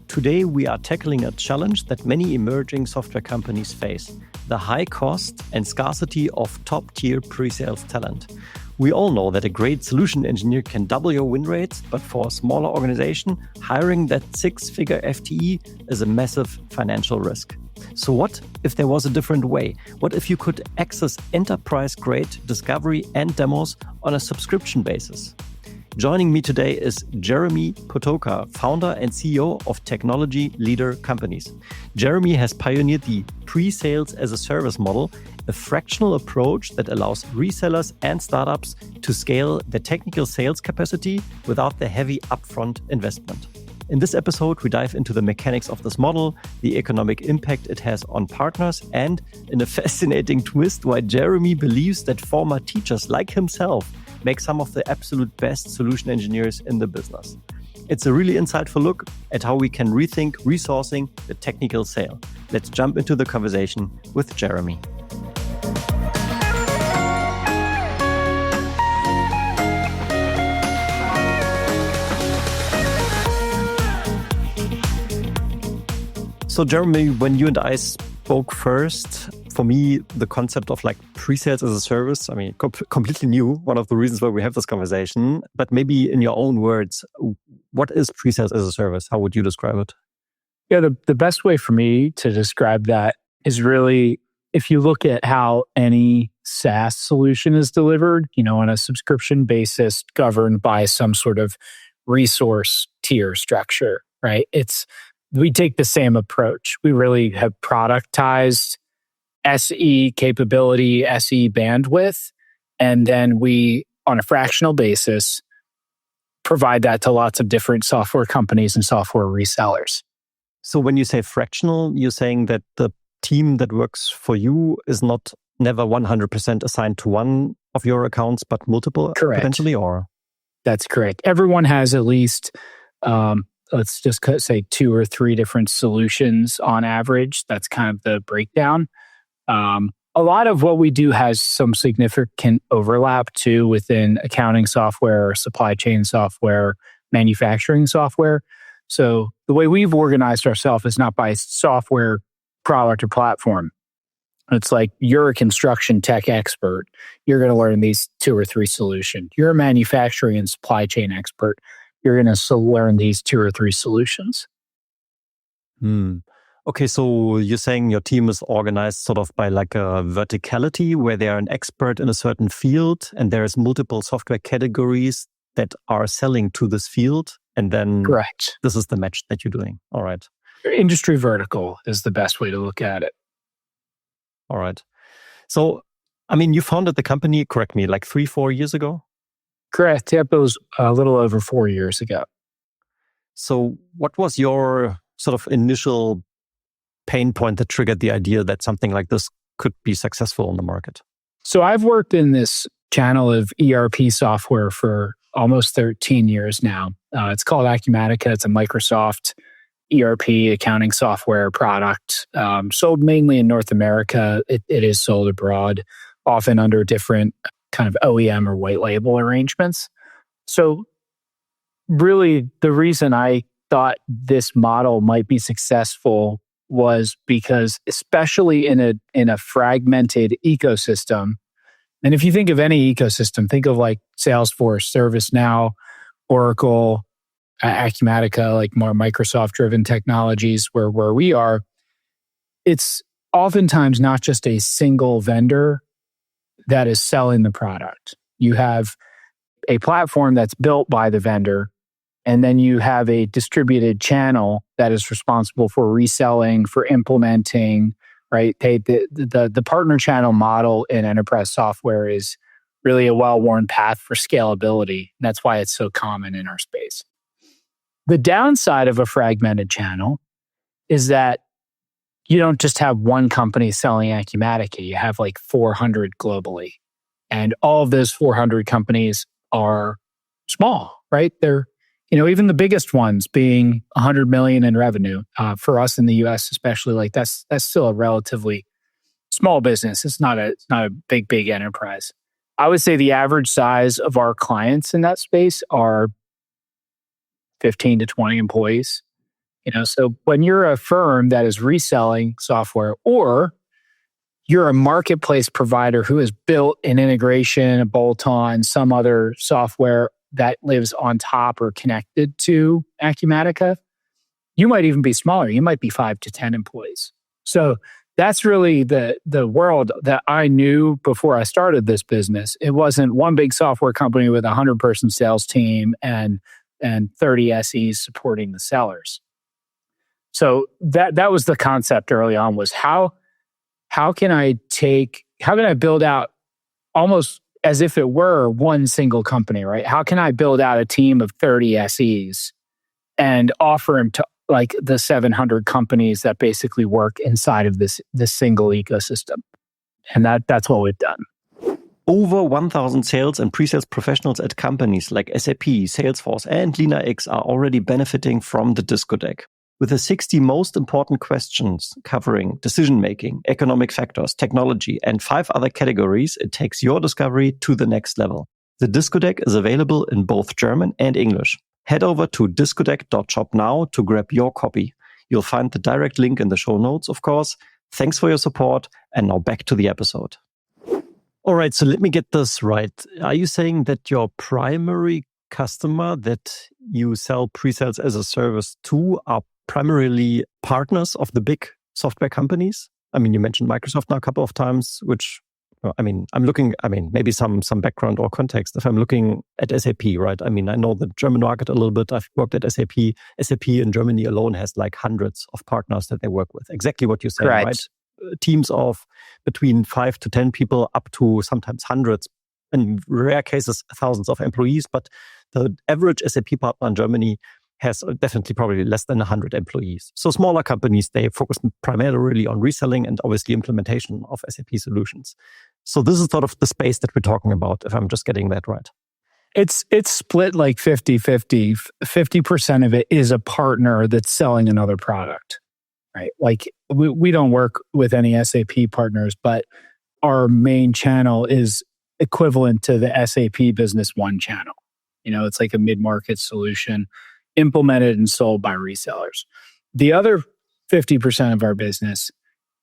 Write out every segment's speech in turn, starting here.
Today, we are tackling a challenge that many emerging software companies face: the high cost and scarcity of top-tier pre-sales talent. We all know that a great solution engineer can double your win rates, but for a smaller organization, hiring that six-figure FTE is a massive financial risk. So what if there was a different way? What if you could access enterprise-grade discovery and demos on a subscription basis? Joining me today is Jeremy Potoka, founder and CEO of Technology Leader Companies. Jeremy has pioneered the pre-sales as a service model, a fractional approach that allows resellers and startups to scale their technical sales capacity without the heavy upfront investment. In this episode, we dive into the mechanics of this model, the economic impact it has on partners, and in a fascinating twist, why Jeremy believes that former teachers like himself make some of the absolute best solution engineers in the business. It's a really insightful look at how we can rethink resourcing the technical sale. Let's jump into the conversation with Jeremy. So Jeremy, when you and I spoke first, for me, the concept of like pre-sales as a service, completely new, one of the reasons why we have this conversation. But maybe in your own words, what is pre-sales as a service? How would you describe it? Yeah, the best way for me to describe that is really, if you look at how any SaaS solution is delivered, on a subscription basis governed by some sort of resource tier structure, right? We take the same approach. We really have productized SE capability, SE bandwidth, and then we, on a fractional basis, provide that to lots of different software companies and software resellers. So when you say fractional, you're saying that the team that works for you is never 100% assigned to one of your accounts, but multiple. Correct. Potentially, or? That's correct. Everyone has at least, let's just say 2 or 3 different solutions on average. That's kind of the breakdown. A lot of what we do has some significant overlap too within accounting software, supply chain software, manufacturing software. So the way we've organized ourselves is not by software, product, or platform. It's like you're a construction tech expert. You're going to learn these 2 or 3 solutions. You're a manufacturing and supply chain expert. You're going to learn these 2 or 3 solutions. Okay, so you're saying your team is organized sort of by like a verticality where they are an expert in a certain field and there's multiple software categories that are selling to this field. And then Correct. This is the match that you're doing. All right. Industry vertical is the best way to look at it. All right. So, you founded the company, correct me, like 3-4 years ago? Correct. Yep, it was a little over 4 years ago. So what was your sort of initial pain point that triggered the idea that something like this could be successful on the market? So I've worked in this channel of ERP software for almost 13 years now. It's called Acumatica. It's a Microsoft ERP accounting software product, sold mainly in North America. It is sold abroad, often under different kind of OEM or white label arrangements. So really the reason I thought this model might be successful was because, especially in a fragmented ecosystem, and if you think of any ecosystem, think of like Salesforce, ServiceNow, Oracle, Acumatica, like more Microsoft-driven technologies where we are, it's oftentimes not just a single vendor that is selling the product. You have a platform that's built by the vendor, and then you have a distributed channel that is responsible for reselling, for implementing, right? The partner channel model in enterprise software is really a well-worn path for scalability. And that's why it's so common in our space. The downside of a fragmented channel is that you don't just have one company selling Acumatica. You have like 400 globally. And all of those 400 companies are small, right? They're, even the biggest ones being 100 million in revenue. For us in the US, especially, like that's still a relatively small business. It's not a big enterprise. I would say the average size of our clients in that space are 15 to 20 employees. So when you're a firm that is reselling software, or you're a marketplace provider who has built an integration, a bolt-on, some other software that lives on top or connected to Acumatica, you might even be smaller. You might be 5 to 10 employees. So that's really the world that I knew before I started this business. It wasn't one big software company with a 100-person sales team and 30 SEs supporting the sellers. So that was the concept early on, was how can I build out almost as if it were one single company, right? How can I build out a team of 30 SEs and offer them to like the 700 companies that basically work inside of this single ecosystem? And that's what we've done. Over 1,000 sales and pre-sales professionals at companies like SAP, Salesforce, and LeanIX are already benefiting from the Disco Deck. With the 60 most important questions covering decision-making, economic factors, technology, and 5 other categories, it takes your discovery to the next level. The Disco Deck is available in both German and English. Head over to discodeck.shop now to grab your copy. You'll find the direct link in the show notes, of course. Thanks for your support, and now back to the episode. All right, so let me get this right. Are you saying that your primary customer that you sell pre-sales as a service to are primarily partners of the big software companies? I mean, you mentioned Microsoft now a couple of times, which, maybe some background or context. If I'm looking at SAP, right? I mean, I know the German market a little bit. I've worked at SAP. SAP in Germany alone has like hundreds of partners that they work with. Exactly what you said, right? Teams of between 5 to 10 people up to sometimes hundreds, in rare cases, thousands of employees. But the average SAP partner in Germany has definitely probably less than 100 employees. So smaller companies, they focus primarily on reselling and obviously implementation of SAP solutions. So this is sort of the space that we're talking about, if I'm just getting that right. It's split like 50-50. 50% of it is a partner that's selling another product, right? Like we don't work with any SAP partners, but our main channel is equivalent to the SAP Business One channel. It's like a mid-market solution implemented and sold by resellers. The other 50% of our business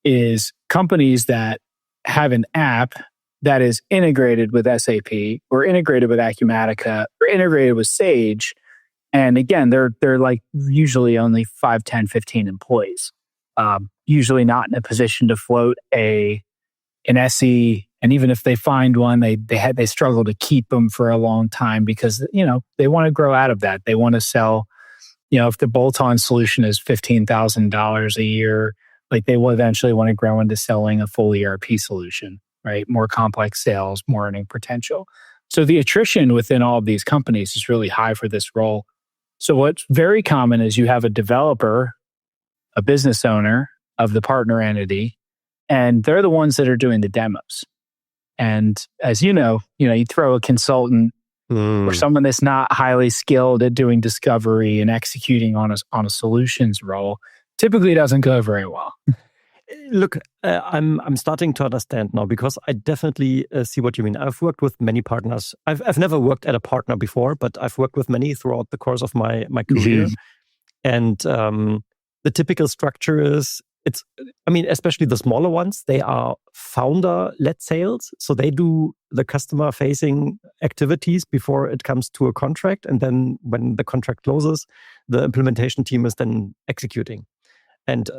is companies that have an app that is integrated with SAP or integrated with Acumatica or integrated with Sage. And again, they're like usually only 5, 10, 15 employees. Usually not in a position to float an SE. And even if they find one, they struggle to keep them for a long time because, they want to grow out of that. They want to sell, if the bolt-on solution is $15,000 a year, like they will eventually want to grow into selling a full ERP solution, right? More complex sales, more earning potential. So the attrition within all of these companies is really high for this role. So what's very common is you have a developer, a business owner of the partner entity, and they're the ones that are doing the demos. And as you throw a consultant or someone that's not highly skilled at doing discovery and executing on a solutions role, typically doesn't go very well. Look, I'm starting to understand now because I definitely see what you mean. I've worked with many partners. I've never worked at a partner before, but I've worked with many throughout the course of my career. And the typical structure is, especially the smaller ones, they are founder-led sales. So they do the customer-facing activities before it comes to a contract. And then when the contract closes, the implementation team is then executing. And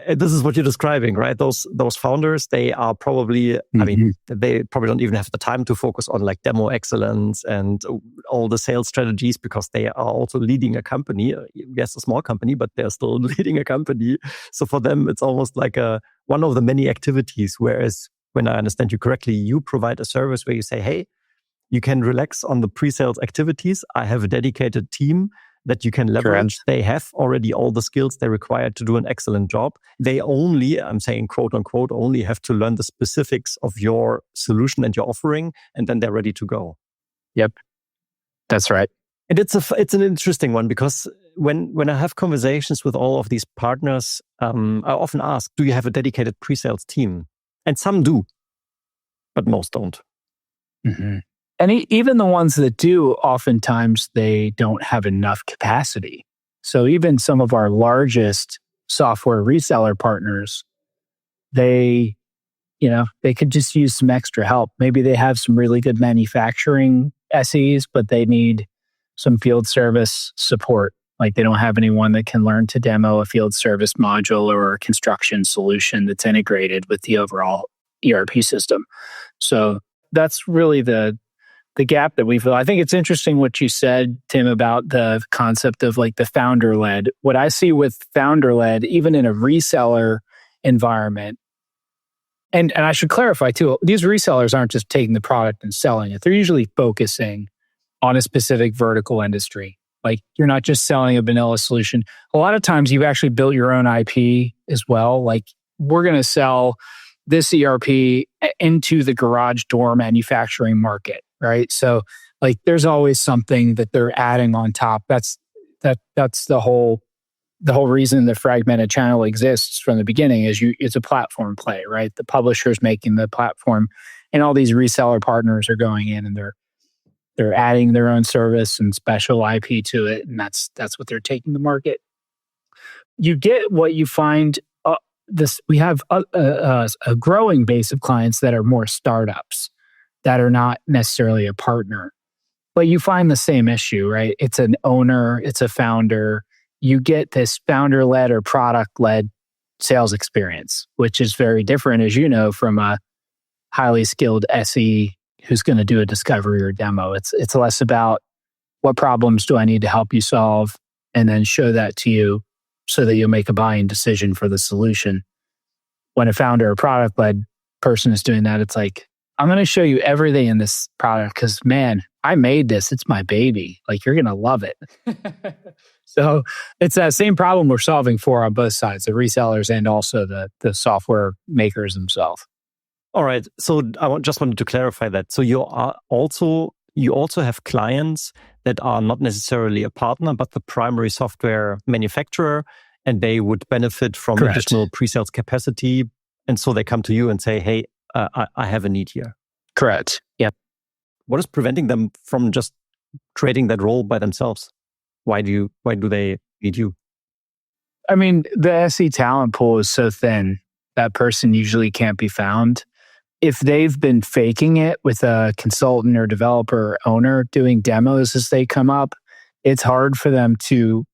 this is what you're describing, right? Those founders, they are probably, they probably don't even have the time to focus on like demo excellence and all the sales strategies because they are also leading a company. Yes, a small company, but they're still leading a company. So for them, it's almost like one of the many activities. Whereas when I understand you correctly, you provide a service where you say, hey, you can relax on the pre-sales activities. I have a dedicated team that you can leverage. Correct. They have already all the skills they require to do an excellent job. They only, I'm saying quote unquote, only have to learn the specifics of your solution and your offering, and then they're ready to go. Yep, that's right. And it's an interesting one because when I have conversations with all of these partners, I often ask, do you have a dedicated pre-sales team? And some do, but most don't. Mm-hmm. And even the ones that do, oftentimes they don't have enough capacity. So even some of our largest software reseller partners, they could just use some extra help. Maybe they have some really good manufacturing SEs, but they need some field service support. Like they don't have anyone that can learn to demo a field service module or a construction solution that's integrated with the overall ERP system. So that's really the gap that we feel. I think it's interesting what you said, Tim, about the concept of like the founder-led. What I see with founder-led, even in a reseller environment, and I should clarify too, these resellers aren't just taking the product and selling it. They're usually focusing on a specific vertical industry. Like you're not just selling a vanilla solution. A lot of times you've actually built your own IP as well. Like we're going to sell this ERP into the garage door manufacturing market, right? So like there's always something that they're adding on top. That's the whole reason the fragmented channel exists from the beginning is it's a platform play, right? The publisher's making the platform and all these reseller partners are going in and they're adding their own service and special IP to it. And that's what they're taking to market. You get what you find. We have a growing base of clients that are more startups that are not necessarily a partner, but you find the same issue, right? It's an owner, it's a founder. You get this founder-led or product-led sales experience, which is very different, as you know, from a highly skilled SE who's going to do a discovery or demo. It's less about what problems do I need to help you solve and then show that to you so that you'll make a buying decision for the solution. When a founder or product-led person is doing that, it's like, I'm going to show you everything in this product because, man, I made this. It's my baby. Like, you're going to love it. So it's that same problem we're solving for on both sides, the resellers and also the software makers themselves. All right. So just wanted to clarify that. So you also have clients that are not necessarily a partner, but the primary software manufacturer, and they would benefit from Correct. Additional pre-sales capacity. And so they come to you and say, hey, I have a need here. Correct. Yep. What is preventing them from just creating that role by themselves? Why do they need you? I mean, the SE talent pool is so thin, that person usually can't be found. If they've been faking it with a consultant or developer or owner doing demos as they come up, it's hard for them to,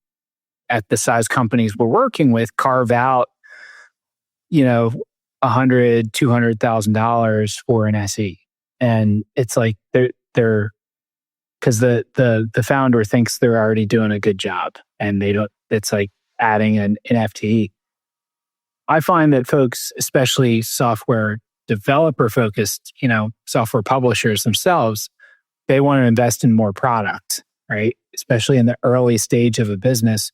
at the size companies we're working with, carve out, $100,000, $200,000 for an SE. And it's like they're because the founder thinks they're already doing a good job and they don't, it's like adding an FTE. I find that folks, especially software developer focused, software publishers themselves, they want to invest in more product, right? Especially in the early stage of a business.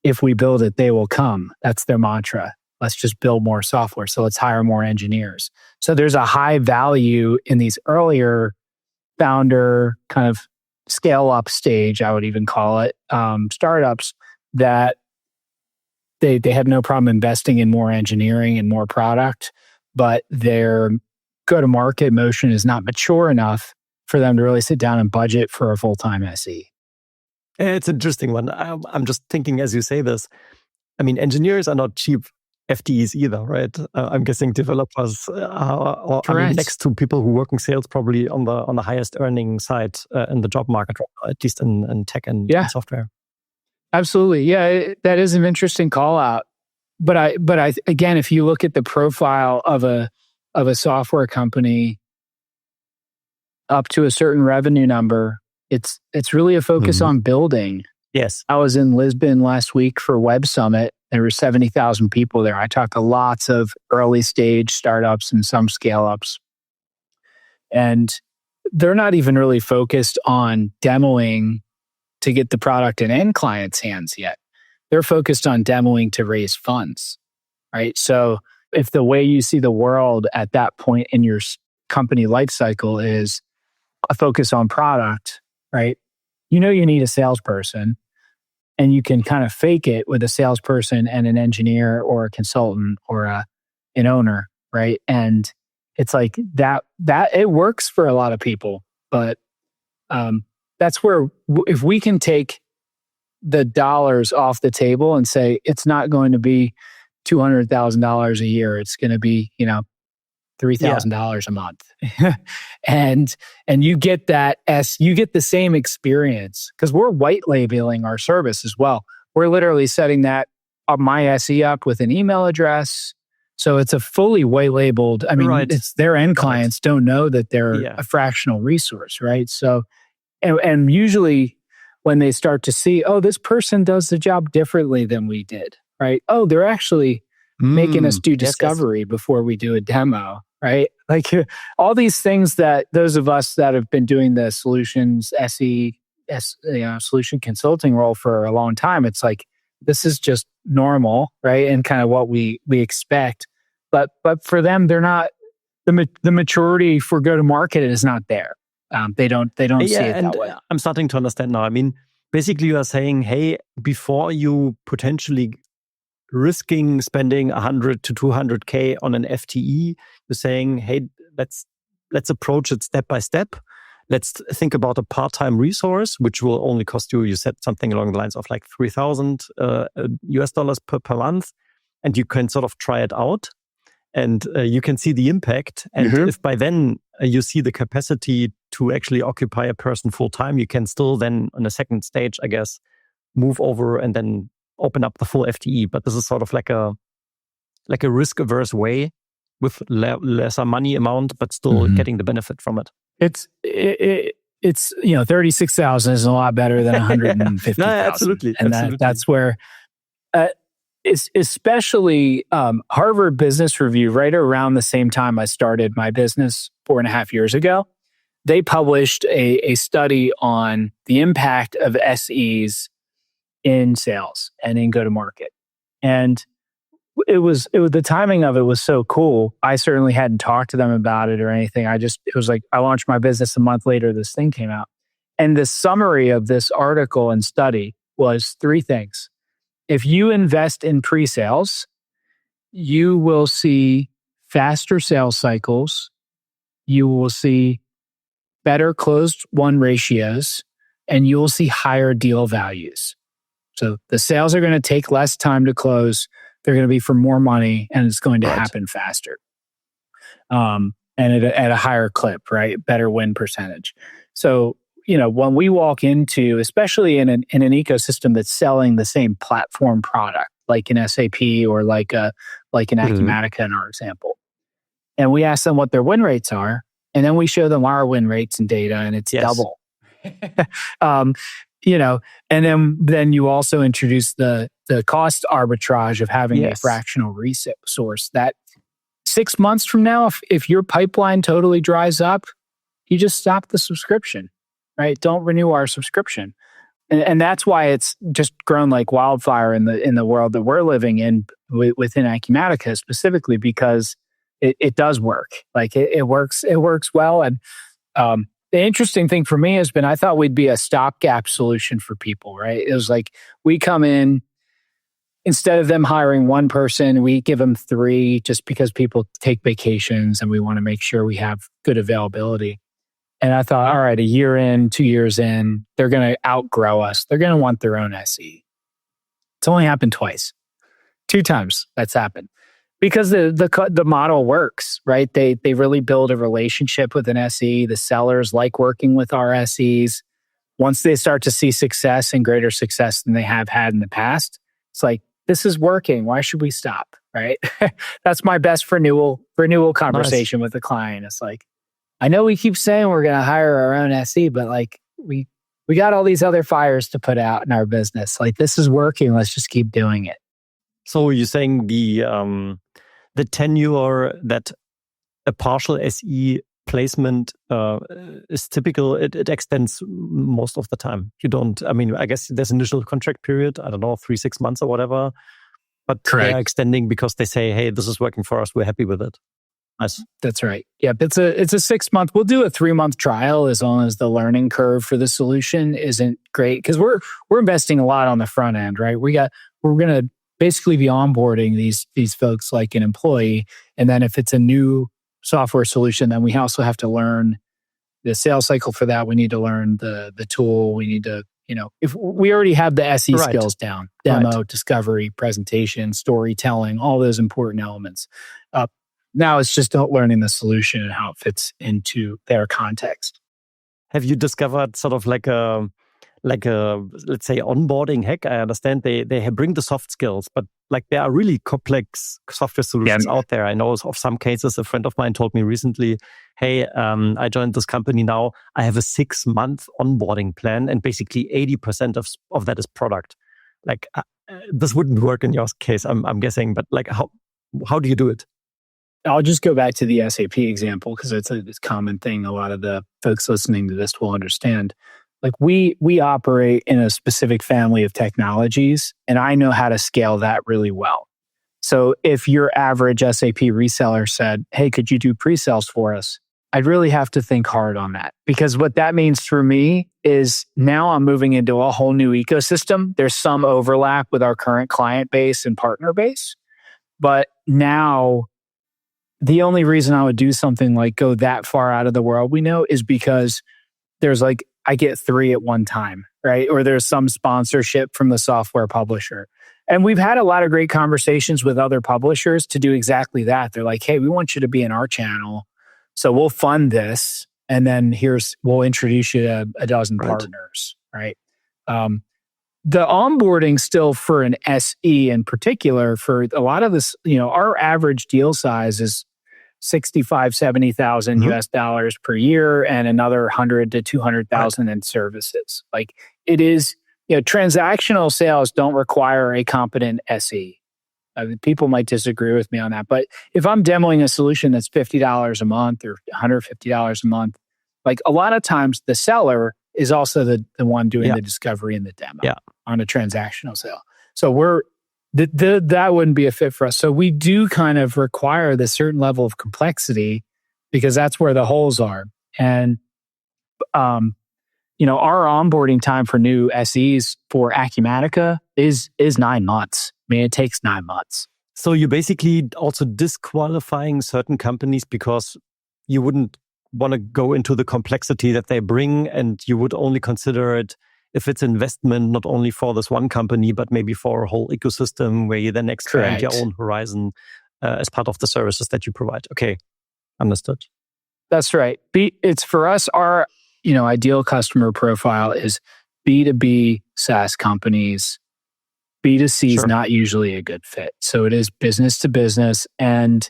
If we build it, they will come. That's their mantra. Let's just build more software. So let's hire more engineers. So there's a high value in these earlier founder kind of scale up stage, I would even call it, startups that they have no problem investing in more engineering and more product, but their go-to-market motion is not mature enough for them to really sit down and budget for a full-time SE. It's an interesting one. I'm just thinking as you say this, I mean, engineers are not cheap FTEs either, right? I'm guessing developers are next to people who work in sales, probably on the highest earning side in the job market, at least in tech and software. Absolutely, yeah, that is an interesting call out. But I again, if you look at the profile of a software company up to a certain revenue number, it's really a focus on building. Yes, I was in Lisbon last week for Web Summit. There were 70,000 people there. I talked to lots of early stage startups and some scale ups. And they're not even really focused on demoing to get the product in end clients' hands yet. They're focused on demoing to raise funds, right? So if the way you see the world at that point in your company life cycle is a focus on product, right? You need a salesperson. And you can kind of fake it with a salesperson and an engineer or a consultant or an owner, right? And it's like that it works for a lot of people. But that's where if we can take the dollars off the table and say, it's not going to be $200,000 a year. It's going to be, $3,000 a month. and you get you get the same experience because we're white labeling our service as well. We're literally setting that my SE up with an email address. So it's a fully white labeled. I mean, Right. it's their end clients don't know that they're a fractional resource, right? So, and usually when they start to see, oh, this person does the job differently than we did, right? Oh, they're actually making us do discovery before we do a demo, right? Like all these things that those of us that have been doing the solutions solution consulting role for a long time, it's like, this is just normal, right? And kind of what we expect. But for them, they're not, the maturity for go-to-market is not there. They don't see it that way. I'm starting to understand now. I mean, basically you are saying, hey, before you potentially risking spending 100 to 200K on an FTE, you're saying, hey, let's approach it step by step. Let's think about a part-time resource, which will only cost you said something along the lines of like $3,000 per month. And you can sort of try it out and you can see the impact. And if by then you see the capacity to actually occupy a person full-time, you can still then on a second stage, I guess, move over and then open up the full FTE. But this is sort of like a risk-averse way with lesser money amount, but still getting the benefit from it. It's 36,000 is a lot better than 150,000. No, absolutely. And that's where, especially Harvard Business Review, right around the same time I started my business 4.5 years ago, they published a study on the impact of SEs in sales and in go-to-market. And it was the timing of it was so cool. I certainly hadn't talked to them about it or anything. It was like I launched my business a month later, this thing came out. And the summary of this article and study was 3 things. If you invest in pre-sales, you will see faster sales cycles, you will see better closed won ratios, and you will see higher deal values. So the sales are going to take less time to close. They're going to be for more money, and it's going to happen faster. And at a higher clip, right? Better win percentage. So, when we walk into, especially in an ecosystem that's selling the same platform product, like an SAP or like an Acumatica in our example, and we ask them what their win rates are, and then we show them our win rates and data, and it's double. And then you also introduce the cost arbitrage of having a fractional resource that 6 months from now, if your pipeline totally dries up, you just stop the subscription, right? Don't renew our subscription. And that's why it's just grown like wildfire in the world that we're living in within Acumatica specifically, because it does work. Like it works well. And the interesting thing for me has been, I thought we'd be a stopgap solution for people, right? It was like we come in, instead of them hiring one person, we give them 3 just because people take vacations and we want to make sure we have good availability. And I thought, all right, a year in, 2 years in, they're going to outgrow us. They're going to want their own SE. It's only happened twice. 2 times that's happened. Because the model works, right? They really build a relationship with an SE. The sellers like working with our SEs. Once they start to see success and greater success than they have had in the past, it's like, this is working. Why should we stop, right? That's my best renewal conversation with the client. It's like, I know we keep saying we're going to hire our own SE, but like we got all these other fires to put out in our business. Like, this is working. Let's just keep doing it. So you're saying the tenure that a partial SE placement is typical, it extends most of the time. I guess there's initial contract period, 3-6 months or whatever, but they're extending because they say, hey, this is working for us, we're happy with it. Nice. That's right. Yeah, it's a 6 month. We'll do a 3-month trial as long as the learning curve for the solution isn't great, because we're investing a lot on the front end, right? We're going to basically be onboarding these folks like an employee, and then if it's a new software solution, then we also have to learn the sales cycle for that. We need to learn the tool. We need to if we already have the SE Right. skills down, demo, Right. discovery, presentation, storytelling, all those important elements. Now it's just learning the solution and how it fits into their context. Have you discovered sort of like a let's say onboarding hack? I understand they bring the soft skills, but like there are really complex software solutions out there. I know of some cases. A friend of mine told me recently, "Hey, I joined this company now. I have a 6-month onboarding plan, and basically 80% of that is product." Like this wouldn't work in your case, I'm guessing. But like how do you do it? I'll just go back to the SAP example because it's a common thing. A lot of the folks listening to this will understand. Like we operate in a specific family of technologies, and I know how to scale that really well. So if your average SAP reseller said, "Hey, could you do pre-sales for us?" I'd really have to think hard on that, because what that means for me is now I'm moving into a whole new ecosystem. There's some overlap with our current client base and partner base, but now the only reason I would do something like go that far out of the world we know is because there's like, I get 3 at one time, right? Or there's some sponsorship from the software publisher. And we've had a lot of great conversations with other publishers to do exactly that. They're like, "Hey, we want you to be in our channel. So we'll fund this. And then we'll introduce you to a dozen partners," right? The onboarding still for an SE in particular, for a lot of this, our average deal size is 65, 70,000 US dollars per year, and another 100 to 200,000 in services. Like it is, transactional sales don't require a competent SE. People might disagree with me on that, but if I'm demoing a solution that's $50 a month or $150 a month, like a lot of times the seller is also the one doing the discovery and the demo on a transactional sale. So that wouldn't be a fit for us. So we do kind of require this certain level of complexity because that's where the holes are. And, our onboarding time for new SEs for Acumatica is 9 months. I mean, it takes 9 months. So you're basically also disqualifying certain companies because you wouldn't want to go into the complexity that they bring, and you would only consider it if it's investment, not only for this one company, but maybe for a whole ecosystem where you then expand your own horizon as part of the services that you provide. Okay, understood. That's right. It's for us, our ideal customer profile is B2B SaaS companies. B2C is not usually a good fit. So it is business to business, and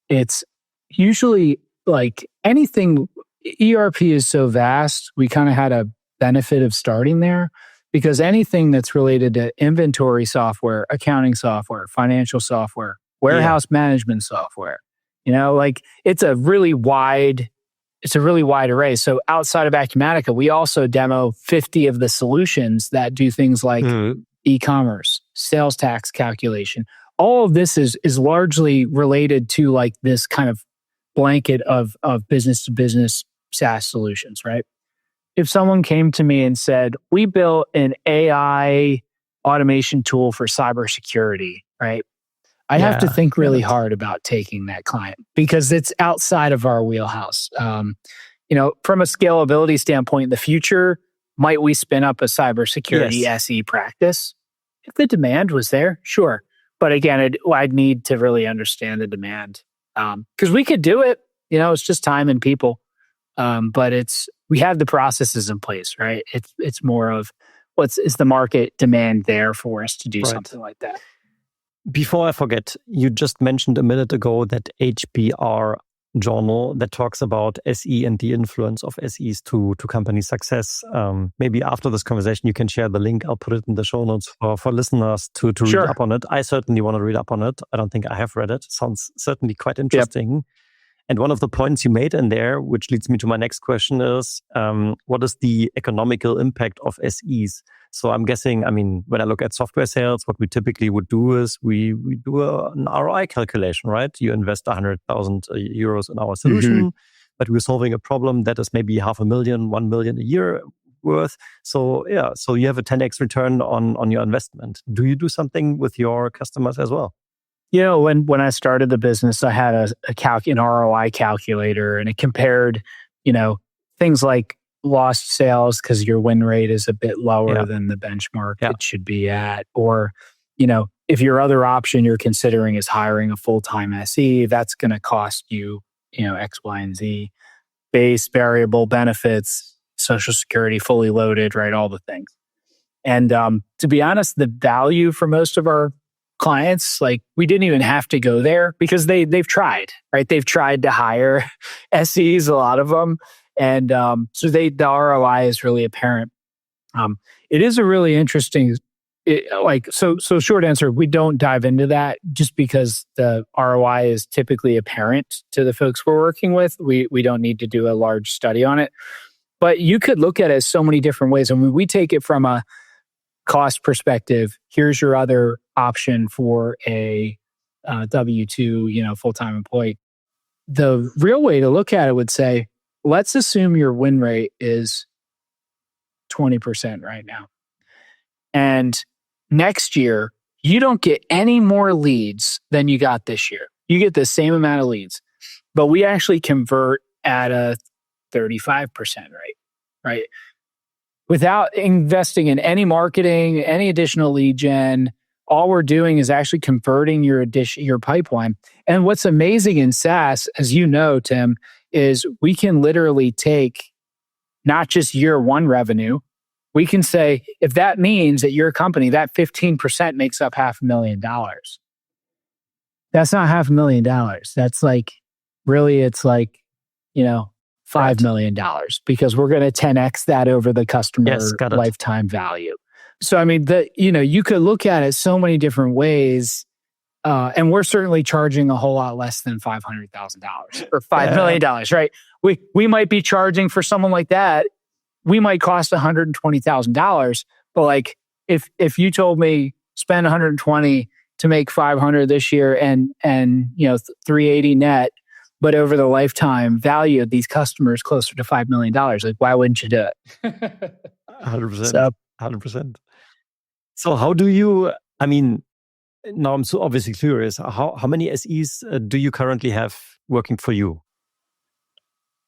it's usually like anything. ERP is so vast. We kind of had a benefit of starting there because anything that's related to inventory software, accounting software, financial software, warehouse management software, it's a really wide array. So outside of Acumatica, we also demo 50 of the solutions that do things like e-commerce, sales tax calculation. All of this is largely related to like this kind of blanket of business to business SaaS solutions, right? If someone came to me and said, "We built an AI automation tool for cybersecurity," right? I have to think really hard about taking that client because it's outside of our wheelhouse. From a scalability standpoint, in the future, might we spin up a cybersecurity SE practice? If the demand was there, sure. But again, I'd need to really understand the demand because we could do it. It's just time and people. But we have the processes in place, right? It's more of is the market demand there for us to do something like that. Before I forget, you just mentioned a minute ago that HBR journal that talks about SE and the influence of SEs to company success. Maybe after this conversation, you can share the link. I'll put it in the show notes for listeners to read up on it. I certainly want to read up on it. I don't think I have read it. Sounds certainly quite interesting. Yep. And one of the points you made in there, which leads me to my next question, is what is the economical impact of SEs? So I'm guessing, when I look at software sales, what we typically would do is we do an ROI calculation, right? You invest 100,000 euros in our solution, but we're solving a problem that is maybe 500,000, 1 million a year worth. So you have a 10x return on your investment. Do you do something with your customers as well? When I started the business, I had an ROI calculator, and it compared, things like lost sales because your win rate is a bit lower than the benchmark it should be at. Or, if your other option you're considering is hiring a full-time SE, that's going to cost you, X, Y, and Z. Base, variable, benefits, Social Security, fully loaded, right? All the things. And to be honest, the value for most of our clients, like we didn't even have to go there because they've tried, right? They've tried to hire SEs, a lot of them. And so the ROI is really apparent. It is a really interesting, so short answer, we don't dive into that just because the ROI is typically apparent to the folks we're working with. We don't need to do a large study on it. But you could look at it so many different ways. I mean, we take it from a cost perspective. Here's your other option for a W-2, full-time employee. The real way to look at it would say, let's assume your win rate is 20% right now. And next year, you don't get any more leads than you got this year. You get the same amount of leads, but we actually convert at a 35% rate, right? Without investing in any marketing, any additional lead gen, all we're doing is actually converting your pipeline. And what's amazing in SaaS, as you know, Tim, is we can literally take not just year one revenue. We can say, if that means at your company, that 15% makes up $500,000. That's not $500,000. That's like, really, it's like, $5 million because we're going to 10x that over the customer lifetime value. So, I mean, you could look at it so many different ways. And we're certainly charging a whole lot less than $500,000 or $5 million, right? We might be charging for someone like that. We might cost $120,000. But like, if you told me spend 120 to make 500 this year and 380 net, but over the lifetime value of these customers closer to $5 million, like, why wouldn't you do it? 100%. 100%. So how do you, now I'm so obviously curious, how many SEs do you currently have working for you?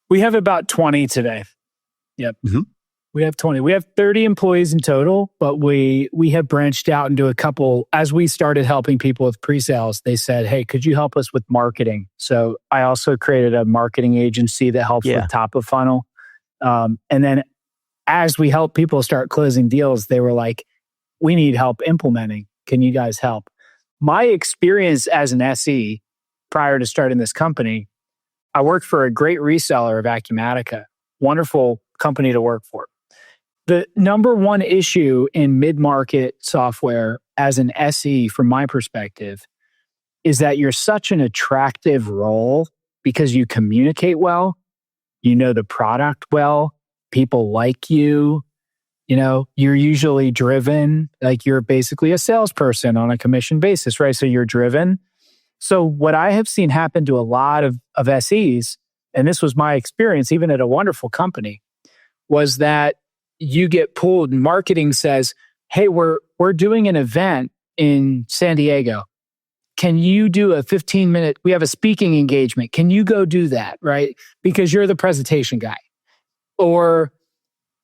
We have about 20 today. Yep. Mm-hmm. We have 20. We have 30 employees in total, but we have branched out into a couple. As we started helping people with pre-sales, they said, hey, could you help us with marketing? So I also created a marketing agency that helps with top of funnel. And then as we help people start closing deals, they were like, we need help implementing. Can you guys help? My experience as an SE prior to starting this company, I worked for a great reseller of Acumatica, wonderful company to work for. The number one issue in mid-market software as an SE, from my perspective, is that you're such an attractive role because you communicate well, you know the product well, people like you, you're usually driven, like you're basically a salesperson on a commission basis, right? So you're driven. So what I have seen happen to a lot of SEs, and this was my experience even at a wonderful company, was that you get pulled and marketing says, hey, we're doing an event in San Diego. Can you do a 15-minute, we have a speaking engagement. Can you go do that, right? Because you're the presentation guy. Or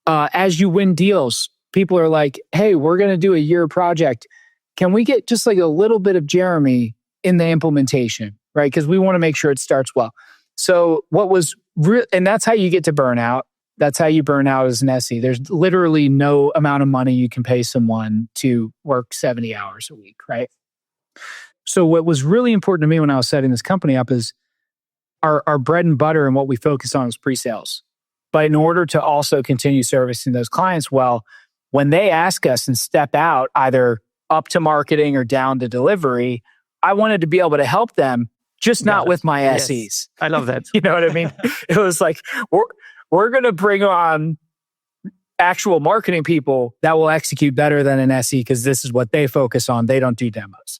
as you win deals, people are like, hey, we're going to do a year project. Can we get just like a little bit of Jeremy in the implementation, right? Because we want to make sure it starts well. So and that's how you get to burnout. That's how you burn out as an SE. There's literally no amount of money you can pay someone to work 70 hours a week, right? So what was really important to me when I was setting this company up is our bread and butter and what we focus on is pre-sales. But in order to also continue servicing those clients well, when they ask us and step out either up to marketing or down to delivery, I wanted to be able to help them, just not with my SEs. I love that. You know what I mean? It was like, we're going to bring on actual marketing people that will execute better than an SE because this is what they focus on. They don't do demos.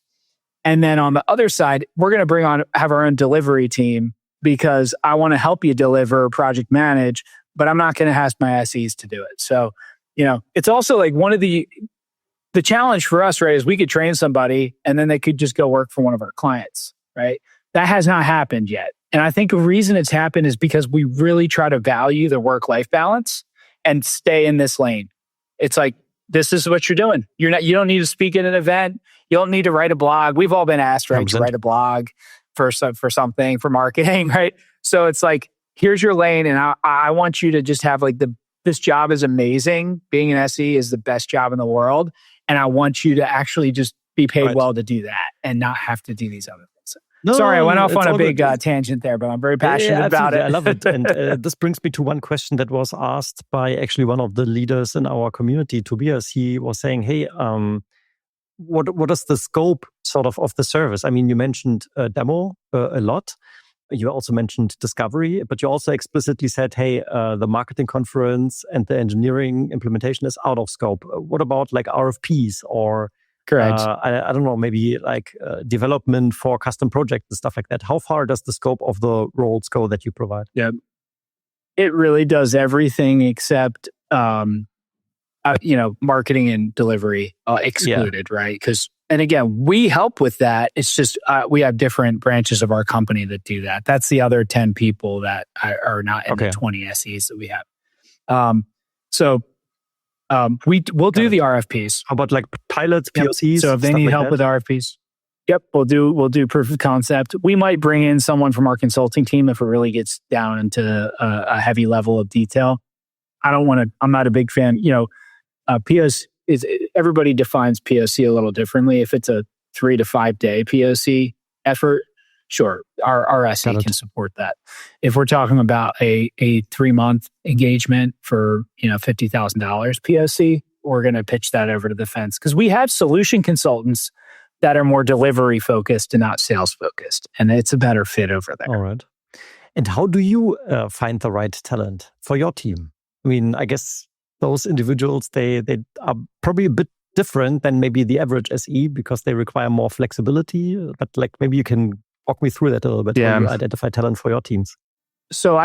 And then on the other side, we're going to have our own delivery team because I want to help you deliver, project manage, but I'm not going to ask my SEs to do it. So, it's also like one of the challenge for us, right, is we could train somebody and then they could just go work for one of our clients, right? That has not happened yet. And I think the reason it's happened is because we really try to value the work-life balance. and stay in this lane. It's like, this is what you're doing. You don't need to speak at an event. You don't need to write a blog. We've all been asked, right, 100%. To write a blog for something, for marketing, right? So it's like, here's your lane, and I want you to just have like this job is amazing. Being an SE is the best job in the world, and I want you to actually just be paid well to do that and not have to do these other things. No, sorry, I went off on a big tangent there, but I'm very passionate about it. I love it. And this brings me to one question that was asked by actually one of the leaders in our community, Tobias. He was saying, hey, what is the scope sort of the service? I mean, you mentioned demo a lot. You also mentioned discovery, but you also explicitly said, hey, the marketing conference and the engineering implementation is out of scope. What about like RFPs or... Correct. I don't know, maybe like development for custom projects and stuff like that. How far does the scope of the roles go that you provide? Yeah, it really does everything except, marketing and delivery excluded, right? And again, we help with that. It's just we have different branches of our company that do that. That's the other 10 people that are not in the 20 SEs that we have. We'll do the RFPs. How about like pilots, POCs? So if they need help with RFPs, we'll do proof of concept. We might bring in someone from our consulting team if it really gets down into a heavy level of detail. I'm not a big fan. POC is, everybody defines POC a little differently. If it's a 3 to 5 day POC effort, sure, our SE can support that. If we're talking about a 3-month engagement for $50,000 POC, we're going to pitch that over to the fence because we have solution consultants that are more delivery focused and not sales focused, and it's a better fit over there. All right. And how do you find the right talent for your team? I mean, I guess those individuals they are probably a bit different than maybe the average SE because they require more flexibility. But like maybe you can walk me through that a little bit. How you identify talent for your teams. So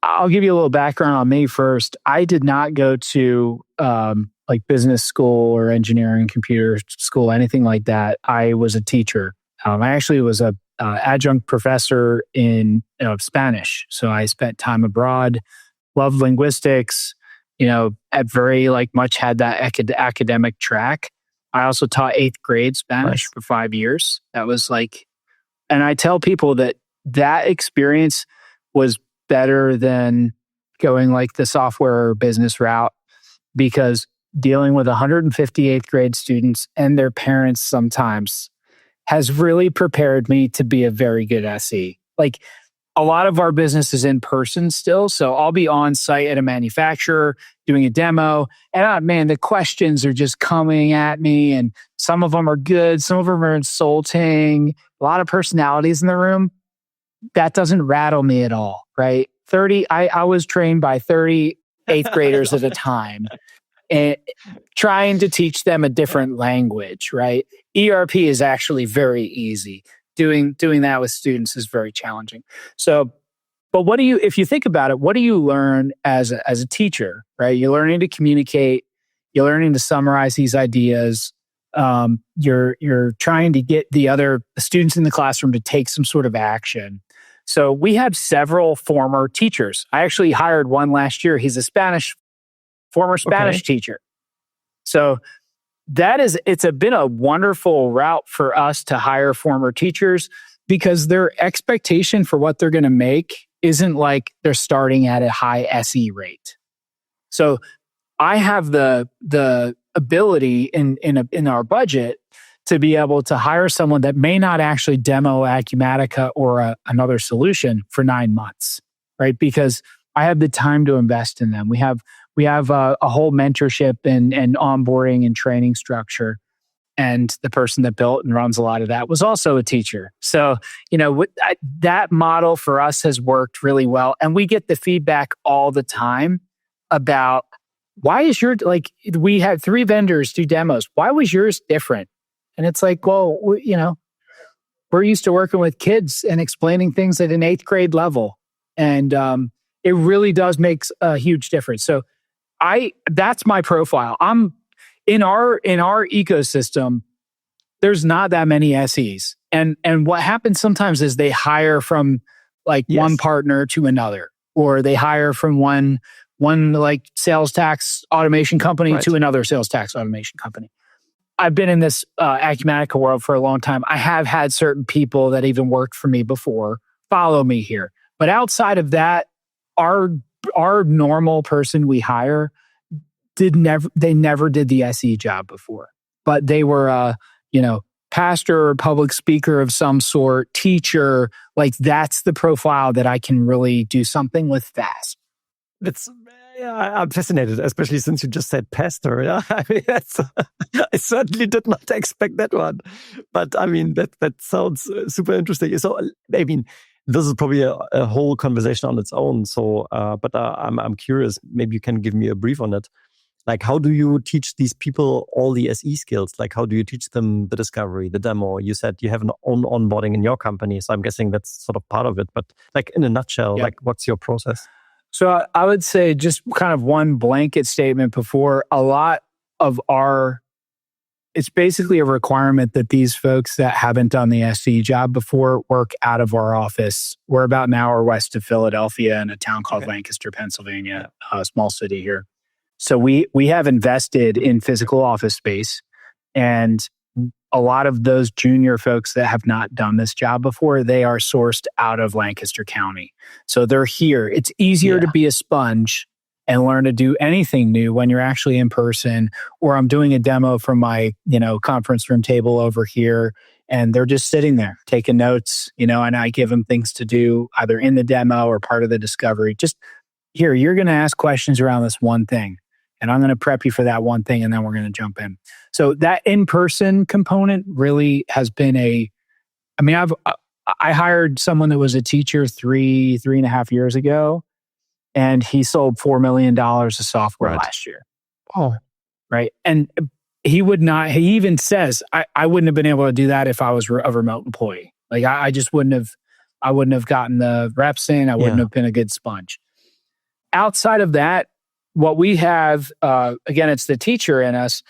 I'll give you a little background on me first. I did not go to like business school or engineering, computer school, anything like that. I was a teacher. I actually was a adjunct professor in Spanish. So I spent time abroad, loved linguistics, at very much had that academic track. I also taught 8th grade Spanish for 5 years. That was and I tell people that experience was better than going the software or business route because dealing with 150 8th grade students and their parents sometimes has really prepared me to be a very good SE. A lot of our business is in person still. So I'll be on site at a manufacturer doing a demo. And the questions are just coming at me. And some of them are good. Some of them are insulting. A lot of personalities in the room. That doesn't rattle me at all, right? I was trained by 30 8th graders at a time and trying to teach them a different language, right? ERP is actually very easy. Doing that with students is very challenging. So, but if you think about it, what do you learn as a teacher, right? You're learning to communicate. You're learning to summarize these ideas. You're trying to get the other students in the classroom to take some sort of action. So we have several former teachers. I actually hired one last year. He's a former Spanish teacher. So it's been a wonderful route for us to hire former teachers because their expectation for what they're going to make isn't like they're starting at a high SE rate. So I have the ability in our budget to be able to hire someone that may not actually demo Acumatica or another solution for 9 months, right? Because I have the time to invest in them. We have a whole mentorship and onboarding and training structure. And the person that built and runs a lot of that was also a teacher. So, that model for us has worked really well. And we get the feedback all the time about why is we had 3 vendors do demos. Why was yours different? And it's well, we're used to working with kids and explaining things at an 8th grade level. And it really does make a huge difference. So that's my profile. I'm in our ecosystem. There's not that many SEs, and what happens sometimes is they hire from one partner to another, or they hire from one one like sales tax automation company Right. to another sales tax automation company. I've been in this Acumatica world for a long time. I have had certain people that even worked for me before follow me here. But outside of that, our normal person we hire never did the SE job before. But they were pastor or public speaker of some sort, teacher. Like that's the profile that I can really do something with fast. I'm fascinated, especially since you just said pastor. Yeah? I mean, I certainly did not expect that one, but I mean that sounds super interesting. So I mean, this is probably a whole conversation on its own. So, but I'm curious. Maybe you can give me a brief on it. Like, how do you teach these people all the SE skills? Like, how do you teach them the discovery, the demo? You said you have an own onboarding in your company, so I'm guessing that's sort of part of it. But like in a nutshell, like what's your process? So I would say just kind of one blanket statement before a lot of it's basically a requirement that these folks that haven't done the SE job before work out of our office. We're about an hour west of Philadelphia in a town called Lancaster, Pennsylvania, a small city here. So we have invested in physical office space, and a lot of those junior folks that have not done this job before, they are sourced out of Lancaster County. So they're here. It's easier to be a sponge and learn to do anything new when you're actually in person, or I'm doing a demo from my, conference room table over here, and they're just sitting there taking notes, and I give them things to do either in the demo or part of the discovery. Just here, you're going to ask questions around this one thing. And I'm going to prep you for that one thing, and then we're going to jump in. So that in-person component really has been I hired someone that was a teacher 3.5 years ago, and he sold $4 million of software last year. Oh, right. And he even says, I wouldn't have been able to do that if I was a remote employee. Like I wouldn't have gotten the reps in. I wouldn't have been a good sponge. Outside of that, what we have, again, it's the teacher in us.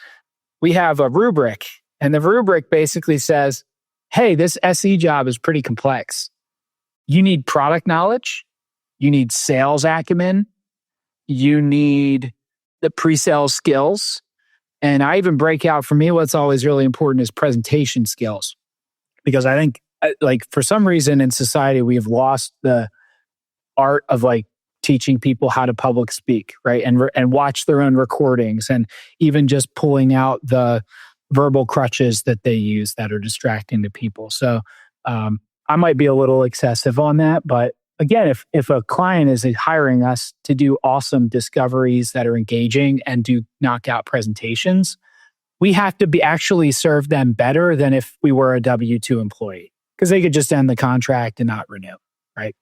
We have a rubric, and the rubric basically says, hey, this SE job is pretty complex. You need product knowledge. You need sales acumen. You need the pre-sales skills. And I even break out, for me, what's always really important is presentation skills. Because I think, for some reason in society, we've lost the art of teaching people how to public speak, right? And watch their own recordings, and even just pulling out the verbal crutches that they use that are distracting to people. So I might be a little excessive on that, but again, if a client is hiring us to do awesome discoveries that are engaging and do knockout presentations, we have to actually serve them better than if we were a W-2 employee, because they could just end the contract and not renew, right?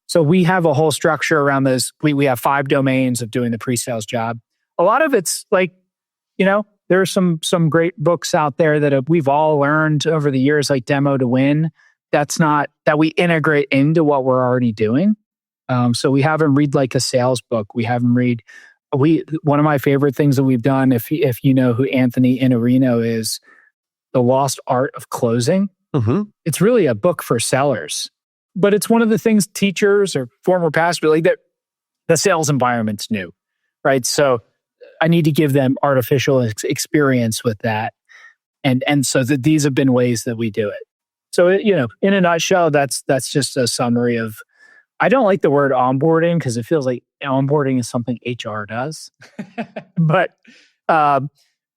So we have a whole structure around this. We have 5 domains of doing the pre-sales job. A lot of it's there are some great books out there that we've all learned over the years, like Demo to Win. That's not that we integrate into what we're already doing. So we have them read like a sales book. We have them read. One of my favorite things that we've done, if you know who Anthony Iannarino is, The Lost Art of Closing. Mm-hmm. It's really a book for sellers. But it's one of the things teachers or former pastors, that the sales environment's new, right? So I need to give them artificial experience with that. And so that these have been ways that we do it. So, in a nutshell, that's just a summary of, I don't like the word onboarding because it feels like onboarding is something HR does. But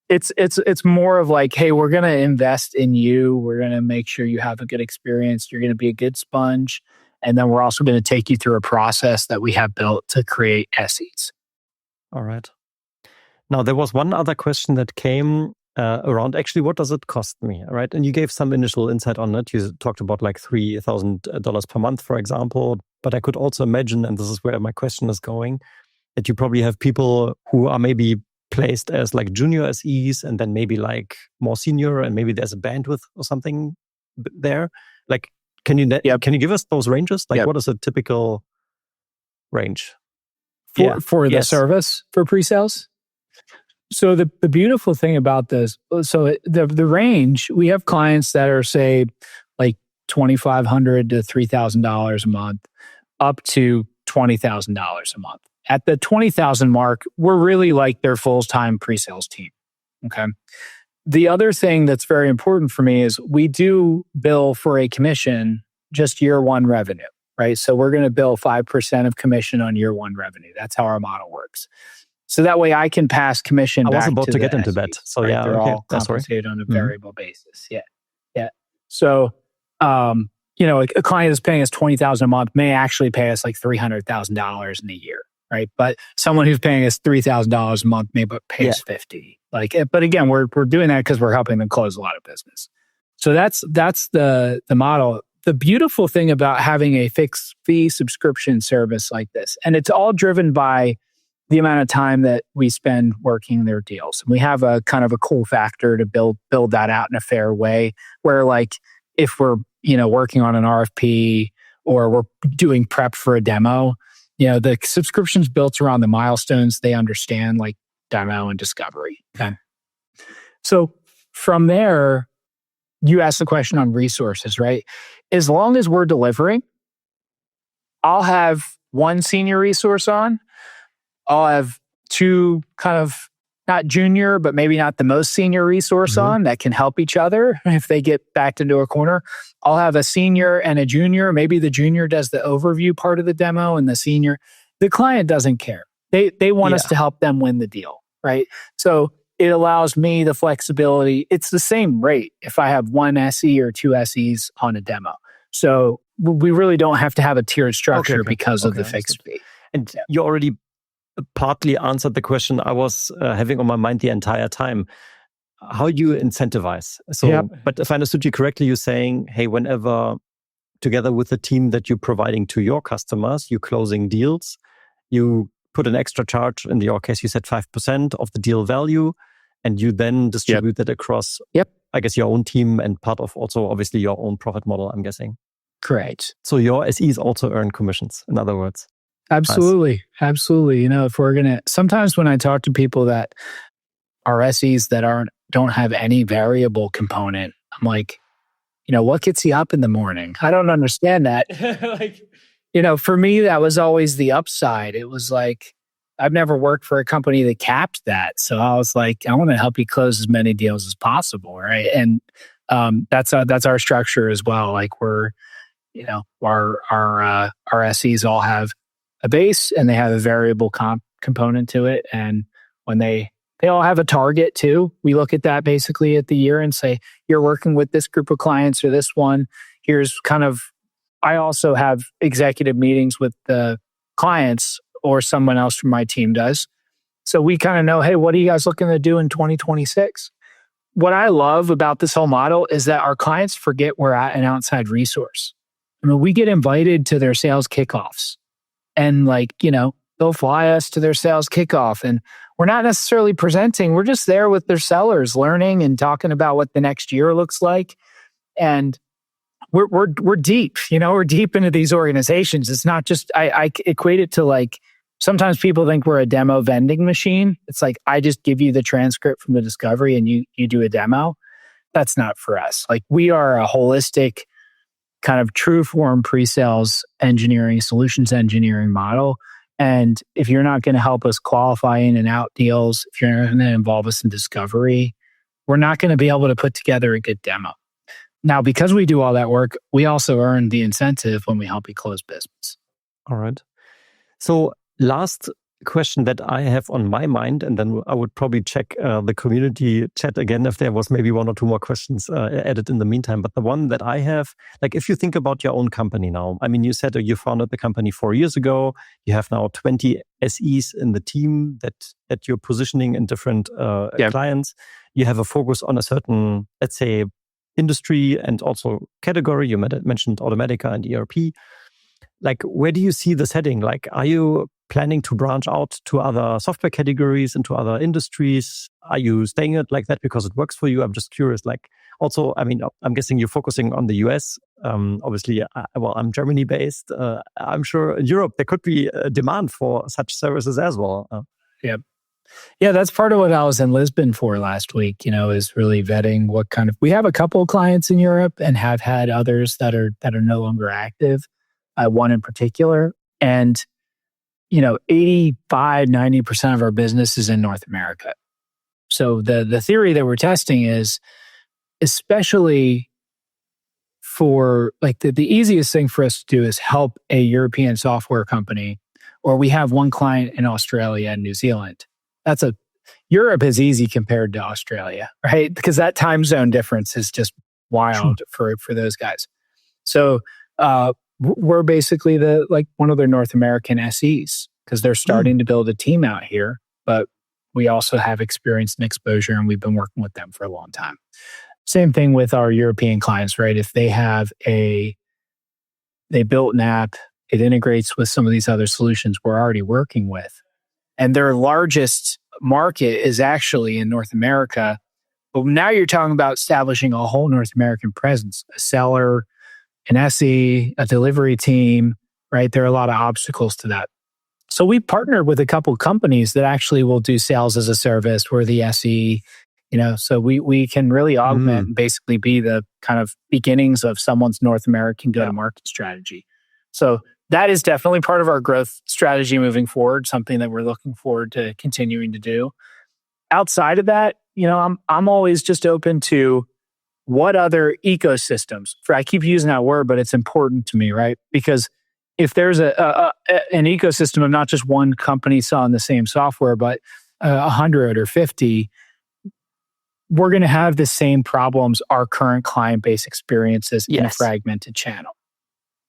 it's more of like, hey, we're going to invest in you. We're going to make sure you have a good experience. You're going to be a good sponge. And then we're also going to take you through a process that we have built to create SEs. All right. Now, there was one other question that came around, actually, what does it cost me? Right. And you gave some initial insight on it. You talked about like $3,000 per month, for example. But I could also imagine, and this is where my question is going, that you probably have people who are maybe placed as like junior SEs and then maybe like more senior, and maybe there's a bandwidth or something there. Like, can you give us those ranges? Like, what is a typical range for the service for pre-sales? So the beautiful thing about this, so the range, we have clients that are, say, like $2,500 to $3,000 a month, up to $20,000 a month. At the 20,000 mark, we're really like their full-time pre-sales team. Okay. The other thing that's very important for me is we do bill for a commission just year one revenue, right? So we're going to bill 5% of commission on year one revenue. That's how our model works. So that way I can pass commission back to the I was about to get into that. So right? yeah, They're all compensated on a variable basis. Yeah. Yeah. So, a client that's paying us $20,000 a month may actually pay us like $300,000 in a year, right? But someone who's paying us $3,000 a month may pay us $50,000. But again, we're doing that because we're helping them close a lot of business. So that's the model. The beautiful thing about having a fixed fee subscription service like this, and it's all driven by the amount of time that we spend working their deals. We have a kind of a cool factor to build that out in a fair way, where like if we're working on an RFP or we're doing prep for a demo, the subscription's built around the milestones they understand, like demo and discovery. Okay. So from there, you asked the question on resources, right? As long as we're delivering, I'll have one senior resource on. I'll have two kind of not junior, but maybe not the most senior resource on that can help each other if they get backed into a corner. I'll have a senior and a junior. Maybe the junior does the overview part of the demo and the client doesn't care. They want us to help them win the deal, right? So it allows me the flexibility. It's the same rate if I have one SE or two SEs on a demo. So we really don't have to have a tiered structure because of the fixed fee. And you already partly answered the question I was having on my mind the entire time. How do you incentivize? So, but if I understood you correctly, you're saying, hey, whenever together with the team that you're providing to your customers, you're closing deals, you put an extra charge, in your case, you said 5% of the deal value, and you then distribute that across, I guess, your own team and part of also, obviously, your own profit model, I'm guessing. Correct. So your SEs also earn commissions, in other words. Absolutely. Nice. Absolutely. If we're going to, sometimes when I talk to people that are SEs that don't have any variable component, I'm like, what gets you up in the morning? I don't understand that. For me, that was always the upside. It was like, I've never worked for a company that capped that. So I was like, I want to help you close as many deals as possible. Right. And that's our structure as well. Like we're, our SEs all have a base and they have a variable component to it. And when they all have a target too, we look at that basically at the year and say, you're working with this group of clients or this one. I also have executive meetings with the clients or someone else from my team does. So we kind of know, hey, what are you guys looking to do in 2026? What I love about this whole model is that our clients forget we're at an outside resource. We get invited to their sales kickoffs. And they'll fly us to their sales kickoff and we're not necessarily presenting. We're just there with their sellers, learning and talking about what the next year looks like. And we're deep, we're deep into these organizations. It's not just, I equate it to like, sometimes people think we're a demo vending machine. It's like, I just give you the transcript from the discovery and you do a demo. That's not for us. Like we are a holistic kind of true form pre-sales engineering, solutions engineering model. And if you're not going to help us qualify in and out deals, if you're not going to involve us in discovery, we're not going to be able to put together a good demo. Now, because we do all that work, we also earn the incentive when we help you close business. All right. So last question that I have on my mind, and then I would probably check the community chat again if there was maybe one or two more questions added in the meantime. But the one that I have, like if you think about your own company now, I mean, you said you founded the company 4 years ago. You have now 20 SEs in the team that you're positioning in different clients. You have a focus on a certain, let's say, industry and also category. You mentioned Automatica and ERP. Like, where do you see this heading? Like, are you planning to branch out to other software categories, into other industries? Are you staying it like that because it works for you? I'm just curious. Like, also, I mean, I'm guessing you're focusing on the US. Obviously, I'm Germany based. I'm sure in Europe there could be a demand for such services as well. Yeah, that's part of what I was in Lisbon for last week, is really vetting what kind of, we have a couple of clients in Europe and have had others that are no longer active, one in particular. And 85, 90% of our business is in North America. So the theory that we're testing is, especially for like the easiest thing for us to do is help a European software company, or we have one client in Australia and New Zealand. Europe is easy compared to Australia, right? Because that time zone difference is just wild for those guys. So we're basically one of their North American SEs, because they're starting to build a team out here, but we also have experience and exposure, and we've been working with them for a long time. Same thing with our European clients, right? If they built an app, it integrates with some of these other solutions we're already working with. And their largest market is actually in North America. But now you're talking about establishing a whole North American presence, a seller, an SE, a delivery team, right? There are a lot of obstacles to that. So we partnered with a couple of companies that actually will do sales as a service. We're the SE, so we can really augment and basically be the kind of beginnings of someone's North American go-to-market strategy. So that is definitely part of our growth strategy moving forward, something that we're looking forward to continuing to do. Outside of that, I'm always just open to what other ecosystems. I keep using that word, but it's important to me, right? Because if there's an ecosystem of not just one company selling the same software, but 100 or 50, we're going to have the same problems our current client base experiences in a fragmented channel.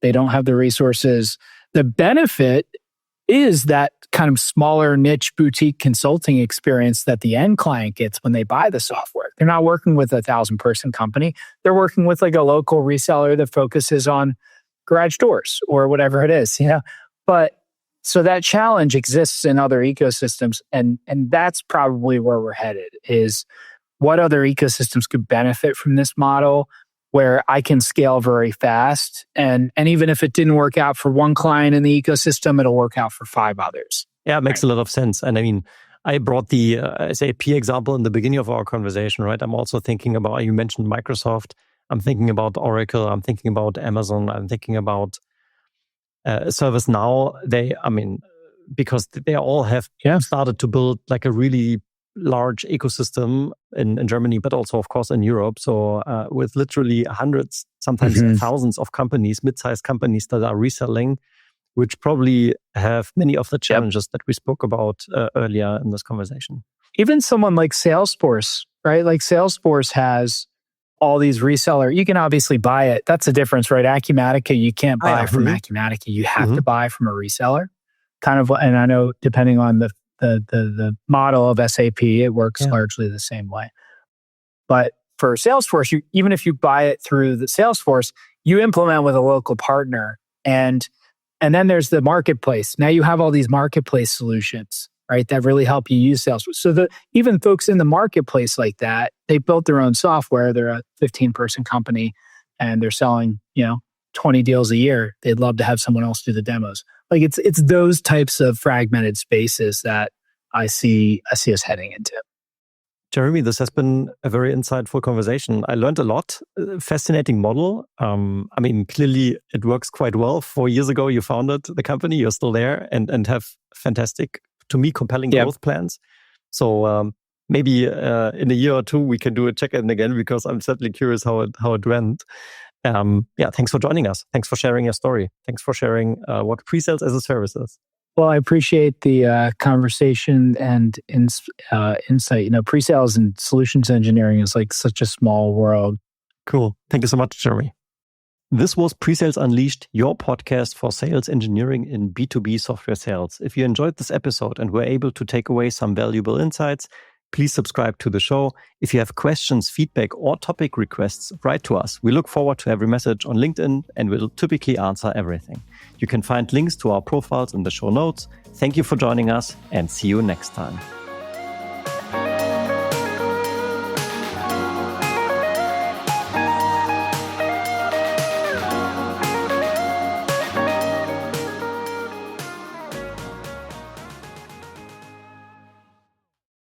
They don't have the resources. The benefit is that kind of smaller niche boutique consulting experience that the end client gets when they buy the software. They're not working with a 1,000-person company. They're working with like a local reseller that focuses on garage doors or whatever it is, But so that challenge exists in other ecosystems, and that's probably where we're headed, is what other ecosystems could benefit from this model where I can scale very fast. And even if it didn't work out for one client in the ecosystem, it'll work out for 5 others. Yeah, it makes a lot of sense. And I mean, I brought the SAP example in the beginning of our conversation, right? I'm also thinking about, you mentioned Microsoft. I'm thinking about Oracle. I'm thinking about Amazon. I'm thinking about ServiceNow. Because they all have started to build like a really large ecosystem in Germany, but also, of course, in Europe. So with literally hundreds, sometimes thousands of companies, mid-sized companies that are reselling, which probably have many of the challenges that we spoke about earlier in this conversation. Even someone like Salesforce, right? Like Salesforce has all these resellers. You can obviously buy it. That's the difference, right? Acumatica, you can't buy from Acumatica. You have to buy from a reseller. Kind of, and I know depending on the model of SAP, it works largely the same way. But for Salesforce, even if you buy it through the Salesforce, you implement with a local partner, and then there's the marketplace. Now you have all these marketplace solutions, right, that really help you use Salesforce. So even folks in the marketplace like that, they built their own software. They're a 15-person company, and they're selling 20 deals a year. They'd love to have someone else do the demos. Like it's those types of fragmented spaces that I see us heading into. Jeremy, this has been a very insightful conversation. I learned a lot. Fascinating model. Clearly it works quite well. 4 years ago, you founded the company. You're still there and have fantastic, to me, compelling growth plans. So maybe in a year or two, we can do a check-in again, because I'm certainly curious how it went. Thanks for joining us. Thanks for sharing your story. Thanks for sharing what pre-sales as a service is. Well, I appreciate the conversation and insight. Pre-sales and solutions engineering is like such a small world. Cool. Thank you so much, Jeremy. This was Pre-Sales Unleashed, your podcast for sales engineering in B2B software sales. If you enjoyed this episode and were able to take away some valuable insights, please subscribe to the show. If you have questions, feedback, or topic requests, write to us. We look forward to every message on LinkedIn and will typically answer everything. You can find links to our profiles in the show notes. Thank you for joining us, and see you next time.